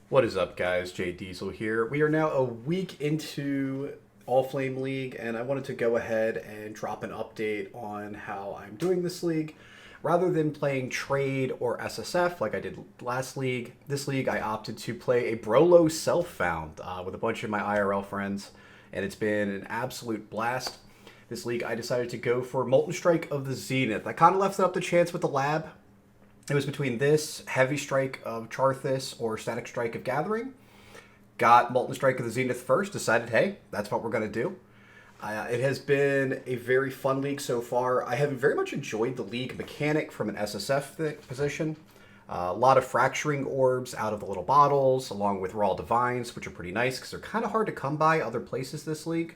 What is up, guys? Jay Diesel here. We are now a week into Allflame League, and I wanted to go ahead and drop an update on how I'm doing this league. Rather than playing Trade or SSF like I did last league, this league I opted to play a Brolo Self-Found with a bunch of my IRL friends, and it's been an absolute blast. This league I decided to go for Molten Strike of the Zenith. I kind of left it up to chance with the lab. It was between this, Heavy Strike of Charthus, or Static Strike of Gathering. Got Molten Strike of the Zenith first, decided, hey, that's what we're going to do. It has been a very fun league so far. I have very much enjoyed the league mechanic from an SSF position. A lot of fracturing orbs out of the little bottles, along with raw divines, which are pretty nice because they're kind of hard to come by other places this league.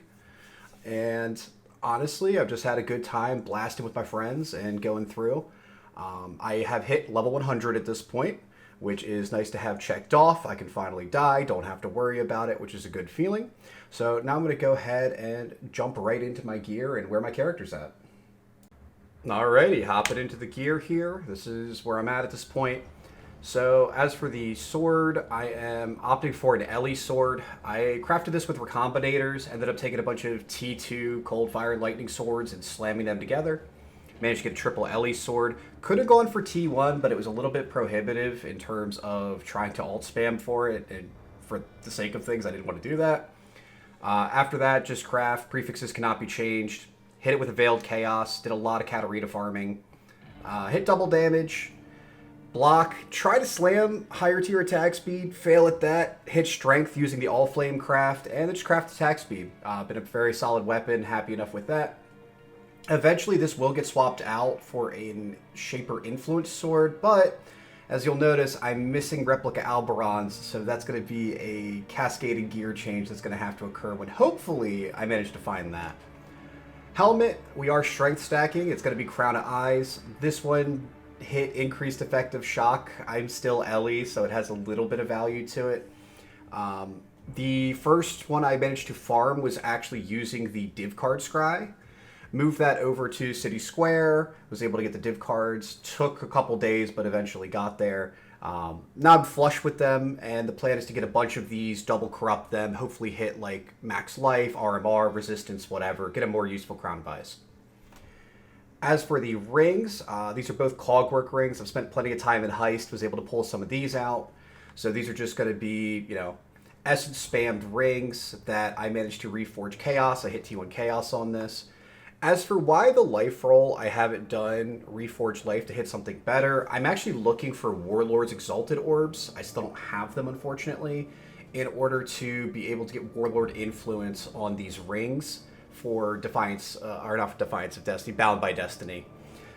And honestly, I've just had a good time blasting with my friends and going through. I have hit level 100 at this point, which is nice to have checked off. I can finally die, don't have to worry about it, which is a good feeling. So now I'm going to go ahead and jump right into my gear and where my character's at. Alrighty, hopping into the gear here. This is where I'm at this point. So as for the sword, I am opting for an Ellie sword. I crafted this with recombinators, ended up taking a bunch of T2 cold fire and lightning swords and slamming them together. Managed to get a triple Ellie sword. Could have gone for T1, but it was a little bit prohibitive in terms of trying to alt spam for it, and for the sake of things, I didn't want to do that. After that, just craft. Prefixes cannot be changed. Hit it with a Veiled Chaos. Did a lot of Katarina farming. Hit double damage. Block. Try to slam higher tier attack speed. Fail at that. Hit strength using the Allflame craft, and then just craft attack speed. Been a very solid weapon. Happy enough with that. Eventually, this will get swapped out for a Shaper Influence sword, but as you'll notice, I'm missing Replica Alberons, so that's going to be a cascading gear change that's going to have to occur when hopefully I manage to find that. Helmet, we are strength stacking. It's going to be Crown of Eyes. This one hit increased effective shock. I'm still Ellie, so it has a little bit of value to it. The first one I managed to farm was actually using the Div Card Scry. Moved that over to City Square, was able to get the div cards, took a couple days, but eventually got there. Now I'm flush with them, and the plan is to get a bunch of these, double corrupt them, hopefully hit like max life, RMR, resistance, whatever, get a more useful Crown of Eyes. As for the rings, these are both Cogwork rings. I've spent plenty of time in Heist, was able to pull some of these out. So these are just going to be, essence spammed rings that I managed to reforge Chaos. I hit T1 Chaos on this. As for why the life roll, I haven't done Reforged Life to hit something better. I'm actually looking for Warlord's Exalted Orbs. I still don't have them, unfortunately, in order to be able to get Warlord influence on these rings for Defiance, or not for Defiance of Destiny, Bound by Destiny.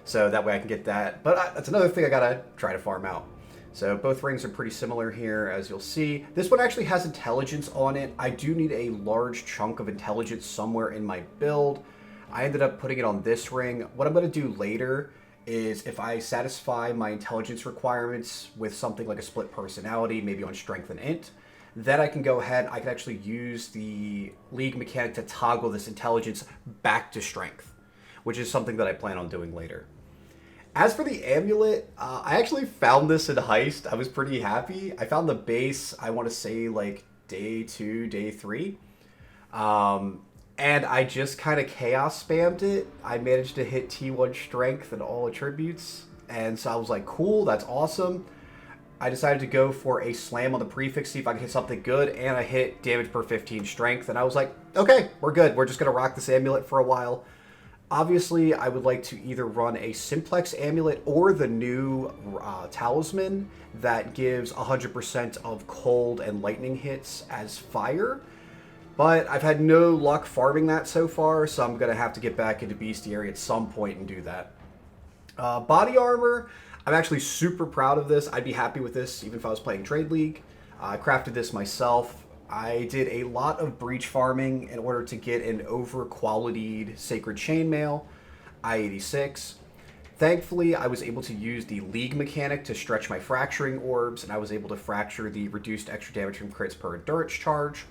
So that way I can get that. But that's another thing I gotta try to farm out. So both rings are pretty similar here, as you'll see. This one actually has intelligence on it. I do need a large chunk of intelligence somewhere in my build. I ended up putting it on this ring. What I'm going to do later is if I satisfy my intelligence requirements with something like a split personality, maybe on strength and int, then I can go ahead, I can actually use the league mechanic to toggle this intelligence back to strength, which is something that I plan on doing later. As for the amulet, I actually found this in Heist. I was pretty happy. I found the base, I want to say like day 2, day 3. And I just kind of chaos spammed it. I managed to hit T1 strength and all attributes. And so I was like, cool, that's awesome. I decided to go for a slam on the prefix, see if I can hit something good. And I hit damage per 15 strength. And I was like, okay, we're good. We're just going to rock this amulet for a while. Obviously, I would like to either run a Simplex amulet or the new talisman that gives 100% of cold and lightning hits as fire. But I've had no luck farming that so far, so I'm going to have to get back into Bestiary at some point and do that. Body armor, I'm actually super proud of this. I'd be happy with this even if I was playing Trade League. I crafted this myself. I did a lot of breach farming in order to get an over-qualitied Sacred Chainmail, I-86. Thankfully, I was able to use the League mechanic to stretch my fracturing orbs, and I was able to fracture the reduced extra damage from crits per endurance charge.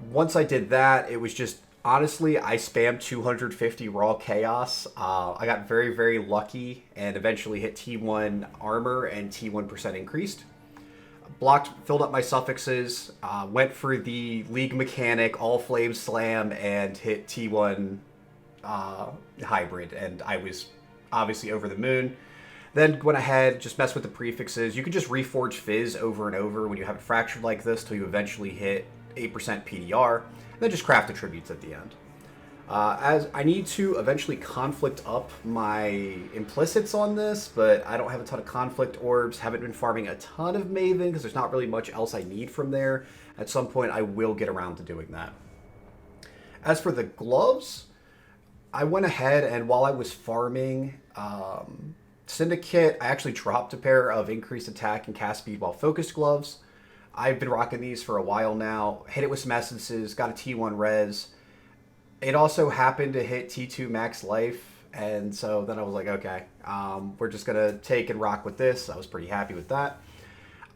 Once I did that, it was just, honestly, I spammed 250 raw chaos. I got very, very lucky and eventually hit T1 armor and T1% increased. filled up my suffixes, went for the League mechanic, Allflame Slam, and hit T1 hybrid, and I was obviously over the moon. Then went ahead, just messed with the prefixes. You can just reforge Fizz over and over when you have it fractured like this till you eventually hit 8% PDR, and then just craft attributes at the end. As I need to eventually conflict up my implicits on this, but I don't have a ton of conflict orbs, haven't been farming a ton of Maven because there's not really much else I need from there. At some point I will get around to doing that. As for the gloves, I went ahead and while I was farming Syndicate, I actually dropped a pair of increased attack and cast speed while focused gloves. I've been rocking these for a while now, hit it with some essences, got a T1 res. It also happened to hit T2 max life, and so then I was like, okay, we're just going to take and rock with this. I was pretty happy with that.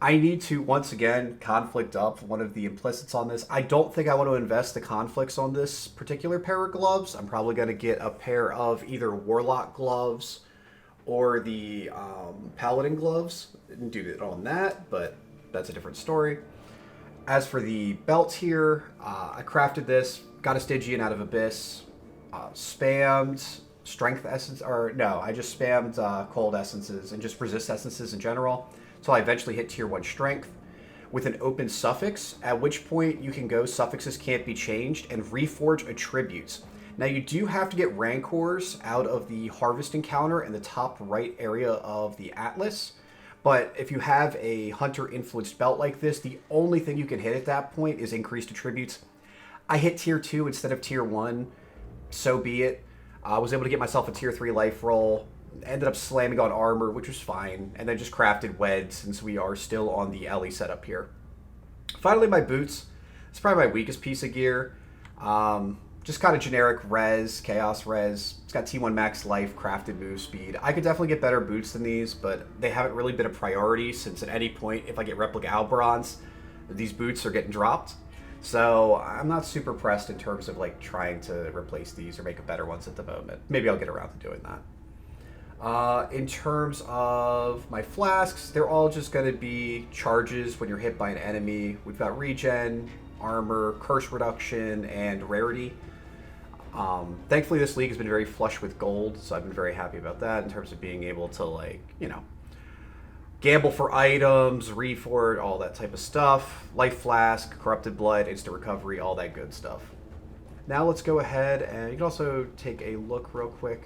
I need to, once again, conflict up one of the implicits on this. I don't think I want to invest the conflicts on this particular pair of gloves. I'm probably going to get a pair of either Warlock gloves or the Paladin gloves and do it on that, but that's a different story. As for the belt here, I crafted this, got a Stygian out of Abyss, spammed strength essence, or no, I just spammed cold essences and just resist essences in general, so I eventually hit tier 1 strength with an open suffix, at which point you can go suffixes can't be changed and reforge attributes. Now you do have to get Rancors out of the harvest encounter in the top right area of the Atlas, but if you have a hunter influenced belt like this, the only thing you can hit at that point is increased attributes. I hit tier 2 instead of tier 1, so be it. I was able to get myself a tier 3 life roll, ended up slamming on armor, which was fine, and then just crafted Wed since we are still on the Ellie setup here. Finally, my boots. It's probably my weakest piece of gear. Just kind of generic res, chaos res. It's got T1 max life, crafted move speed. I could definitely get better boots than these, but they haven't really been a priority since at any point, if I get replica Alberons, these boots are getting dropped. So I'm not super pressed in terms of like trying to replace these or make better ones at the moment. Maybe I'll get around to doing that. In terms of my flasks, they're all just going to be charges when you're hit by an enemy. We've got regen, armor, curse reduction, and rarity. Thankfully this league has been very flush with gold, so I've been very happy about that in terms of being able to, like, you know, gamble for items, reforge, all that type of stuff. Life flask, corrupted blood, instant recovery, all that good stuff. Now let's go ahead and you can also take a look real quick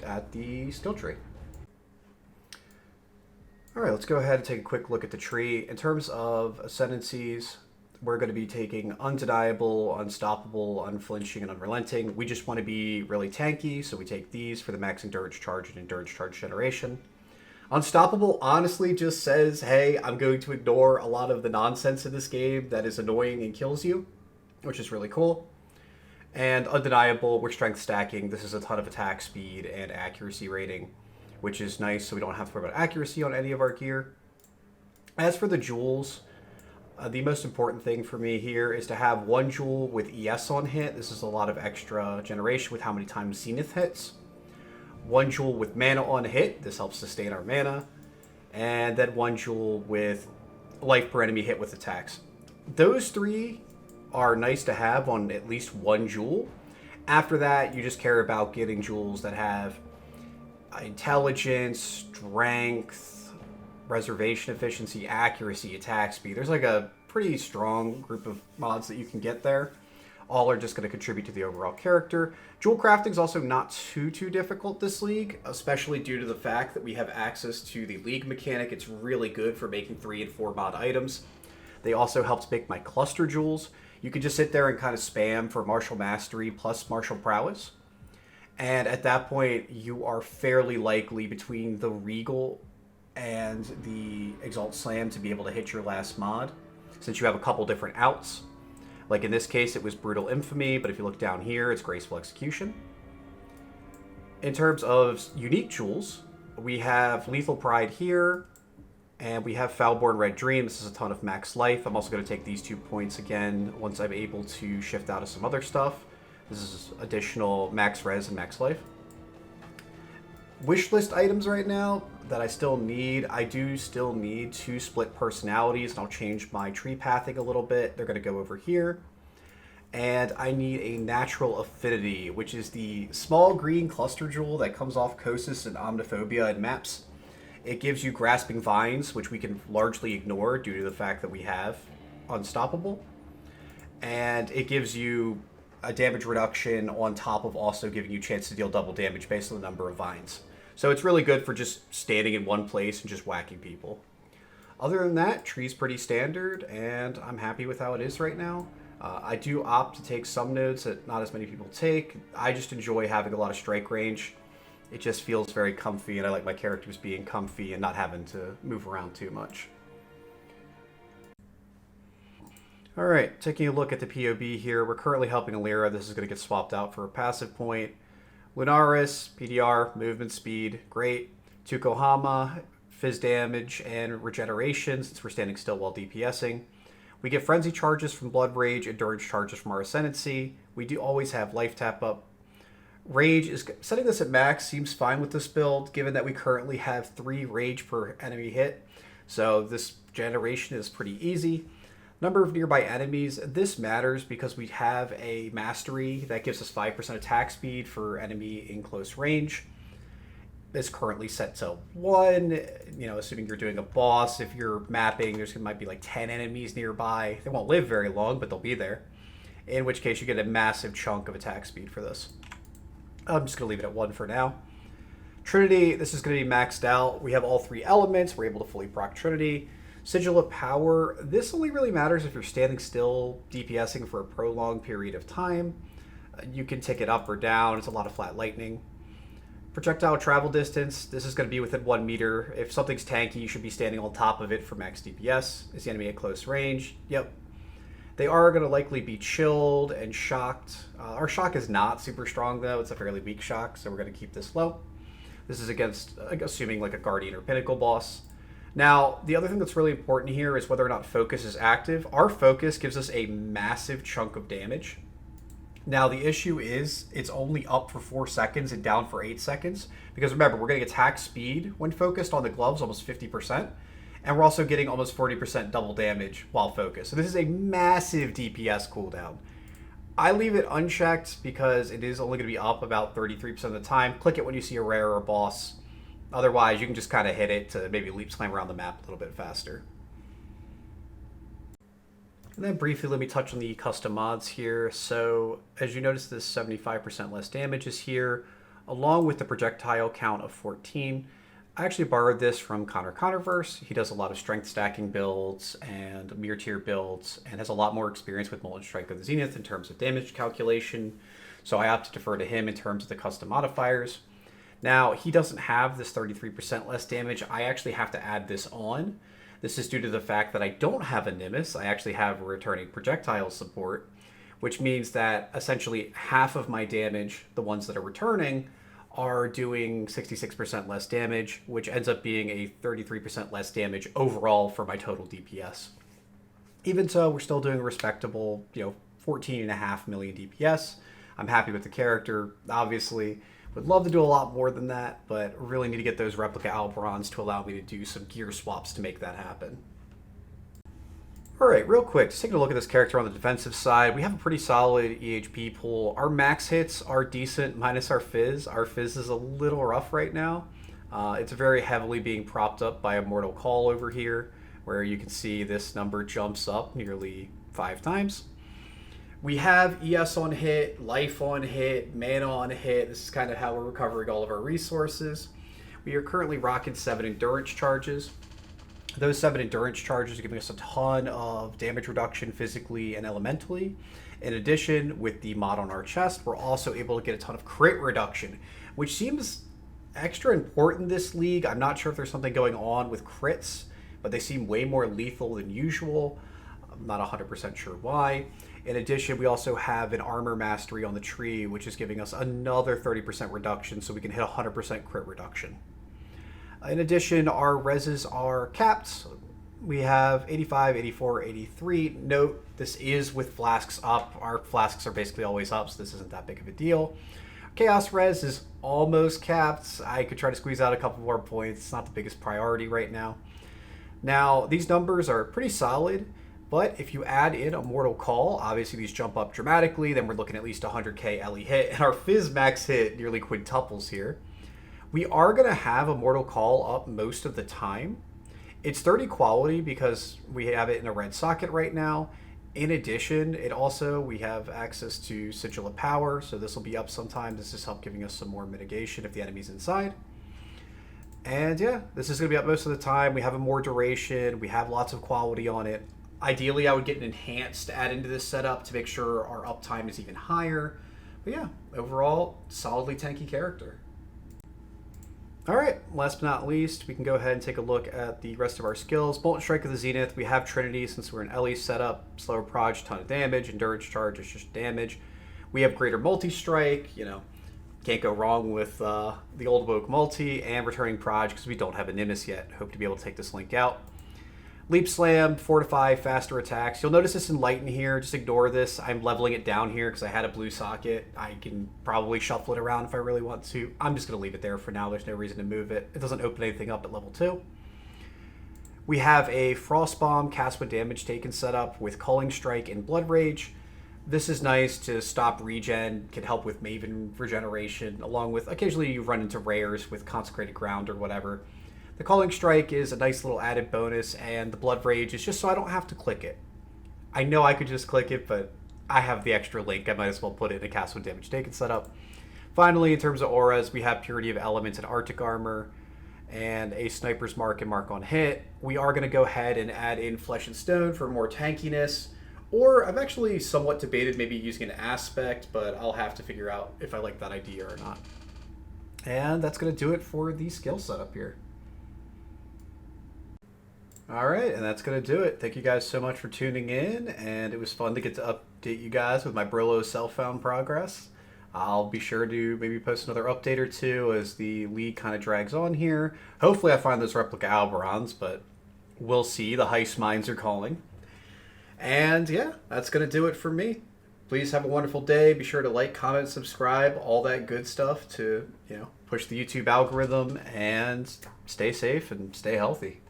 at the skill tree. Alright, let's go ahead and take a quick look at the tree. In terms of ascendancies, we're going to be taking Undeniable, Unstoppable, Unflinching, and Unrelenting. We just want to be really tanky, so we take these for the max endurance charge and endurance charge generation. Unstoppable honestly just says, hey, I'm going to ignore a lot of the nonsense in this game that is annoying and kills you, which is really cool. And Undeniable, we're strength stacking. This is a ton of attack speed and accuracy rating, which is nice, so we don't have to worry about accuracy on any of our gear. As for the jewels, the most important thing for me here is to have one jewel with ES on hit. This is a lot of extra generation with how many times Zenith hits. One jewel with mana on hit. This helps sustain our mana. And then one jewel with life per enemy hit with attacks. Those three are nice to have on at least one jewel. After that, you just care about getting jewels that have intelligence, strength, reservation efficiency, accuracy, attack speed. There's like a pretty strong group of mods that you can get there. All are just going to contribute to the overall character. Jewel crafting is also not too difficult this league, especially due to the fact that we have access to the league mechanic. It's really good for making 3 and 4 mod items. They also helped make my cluster jewels. You can just sit there and kind of spam for martial mastery plus martial prowess. And at that point, you are fairly likely between the Regal and the Exalt Slam to be able to hit your last mod, since you have a couple different outs. Like in this case, it was Brutal Infamy, but if you look down here, it's Graceful Execution. In terms of unique jewels, we have Lethal Pride here, and we have Foulborn Red Dream. This is a ton of max life. I'm also going to take these 2 points again once I'm able to shift out of some other stuff. This is additional max res and max life. wish list items right now that I still need. I do still need 2 split personalities, and I'll change my tree pathing a little bit. They're going to go over here. And I need a natural affinity, which is the small green cluster jewel that comes off Kosis and Omniphobia in maps. It gives you grasping vines, which we can largely ignore due to the fact that we have unstoppable. And it gives you a damage reduction on top of also giving you a chance to deal double damage based on the number of vines. So it's really good for just standing in one place and just whacking people. Other than that, tree's pretty standard, and I'm happy with how it is right now. I do opt to take some nodes that not as many people take. I just enjoy having a lot of strike range. It just feels very comfy, and I like my characters being comfy and not having to move around too much. Alright, taking a look at the PoB here, we're currently helping Alira. This is going to get swapped out for a passive point. Lunaris, PDR, movement speed, great. Tukohama, fizz damage and regeneration since we're standing still while DPSing. We get frenzy charges from Blood Rage, endurance charges from our Ascendancy. We do always have life tap up. Rage is setting this at max seems fine with this build, given that we currently have 3 rage per enemy hit. So this generation is pretty easy. Number of nearby enemies, this matters because we have a mastery that gives us 5% attack speed for enemy in close range. It's currently set to 1, assuming you're doing a boss. If you're mapping, might be like 10 enemies nearby. They won't live very long, but they'll be there. In which case you get a massive chunk of attack speed for this. I'm just going to leave it at 1 for now. Trinity, this is going to be maxed out. We have all 3 elements. We're able to fully proc Trinity. Sigil of Power, this only really matters if you're standing still, DPSing for a prolonged period of time. You can tick it up or down. It's a lot of flat lightning. Projectile travel distance, this is going to be within 1 meter. If something's tanky, you should be standing on top of it for max DPS. Is the enemy at close range? Yep. They are going to likely be chilled and shocked. Our shock is not super strong, though. It's a fairly weak shock, so we're going to keep this low. This is against, assuming, like a Guardian or Pinnacle boss. Now, the other thing that's really important here is whether or not focus is active. Our focus gives us a massive chunk of damage. Now, the issue is it's only up for 4 seconds and down for 8 seconds. Because remember, we're getting attack speed when focused on the gloves, almost 50%. And we're also getting almost 40% double damage while focused. So this is a massive DPS cooldown. I leave it unchecked because it is only going to be up about 33% of the time. Click it when you see a rare or a boss. Otherwise, you can just kind of hit it to maybe leap slam around the map a little bit faster. And then briefly, let me touch on the custom mods here. So as you notice, this 75% less damage is here, along with the projectile count of 14. I actually borrowed this from Connor Connorverse. He does a lot of strength stacking builds and mirror tier builds and has a lot more experience with Molten Strike of the Zenith in terms of damage calculation. So I opted to defer to him in terms of the custom modifiers. Now, he doesn't have this 33% less damage. I actually have to add this on. This is due to the fact that I don't have a Nimbus. I actually have a returning projectile support, which means that essentially half of my damage, the ones that are returning, are doing 66% less damage, which ends up being a 33% less damage overall for my total DPS. Even so, we're still doing a respectable, 14.5 million DPS. I'm happy with the character, obviously. Would love to do a lot more than that, but really need to get those replica Alberons to allow me to do some gear swaps to make that happen. Alright, real quick, just taking a look at this character on the defensive side. We have a pretty solid EHP pool. Our max hits are decent, minus our fizz. Our fizz is a little rough right now. It's very heavily being propped up by a Mortal Call over here, where you can see this number jumps up nearly 5 times. We have ES on hit, life on hit, mana on hit. This is kind of how we're recovering all of our resources. We are currently rocking 7 endurance charges. Those 7 endurance charges are giving us a ton of damage reduction physically and elementally. In addition, with the mod on our chest, we're also able to get a ton of crit reduction, which seems extra important this league. I'm not sure if there's something going on with crits, but they seem way more lethal than usual. I'm not 100% sure why. In addition, we also have an armor mastery on the tree, which is giving us another 30% reduction, so we can hit 100% crit reduction. In addition, our reses are capped. We have 85, 84, 83. Note, this is with flasks up. Our flasks are basically always up, so this isn't that big of a deal. Chaos Res is almost capped. I could try to squeeze out a couple more points. It's not the biggest priority right now. Now, these numbers are pretty solid, but if you add in a Mortal Call, obviously these jump up dramatically. Then we're looking at least 100k LE hit, and our Fizz max hit nearly quintuples here. We are going to have a Mortal Call up most of the time. It's 30 quality because we have it in a red socket right now. In addition, we have access to Sigil of Power, so this will be up sometime. This is help giving us some more mitigation if the enemy's inside. And yeah, this is going to be up most of the time. We have a more duration. We have lots of quality on it. Ideally, I would get an enhanced to add into this setup to make sure our uptime is even higher. But yeah, overall, solidly tanky character. All right, last but not least, we can go ahead and take a look at the rest of our skills. Molten Strike of the Zenith, we have Trinity since we're in LE setup. Slower Proj, ton of damage. Endurance Charge is just damage. We have Greater Multi-Strike, can't go wrong with the old woke multi, and returning Proj because we don't have a Nimbus yet. Hope to be able to take this link out. Leap Slam, Fortify, faster attacks. You'll notice this in Lighten here. Just ignore this. I'm leveling it down here because I had a blue socket. I can probably shuffle it around if I really want to. I'm just going to leave it there for now. There's no reason to move it. It doesn't open anything up at level 2. We have a Frost Bomb, cast with damage taken setup with Culling Strike and Blood Rage. This is nice to stop regen, can help with Maven regeneration, along with occasionally you run into rares with Consecrated Ground or whatever. The Culling Strike is a nice little added bonus, and the Blood Rage is just so I don't have to click it. I know I could just click it, but I have the extra link. I might as well put it in a cast with damage taken setup. Finally, in terms of auras, we have Purity of Elements and Arctic Armor, and a Sniper's Mark and Mark on Hit. We are going to go ahead and add in Flesh and Stone for more tankiness. Or I've actually somewhat debated maybe using an Aspect, but I'll have to figure out if I like that idea or not. And that's going to do it for the skill setup here. All right, and that's going to do it. Thank you guys so much for tuning in, and it was fun to get to update you guys with my Brolo self-found progress. I'll be sure to maybe post another update or two as the league kind of drags on here. Hopefully I find those replica Alberons, but we'll see. The heist mines are calling. And yeah, that's going to do it for me. Please have a wonderful day. Be sure to like, comment, subscribe, all that good stuff to, push the YouTube algorithm, and stay safe and stay healthy.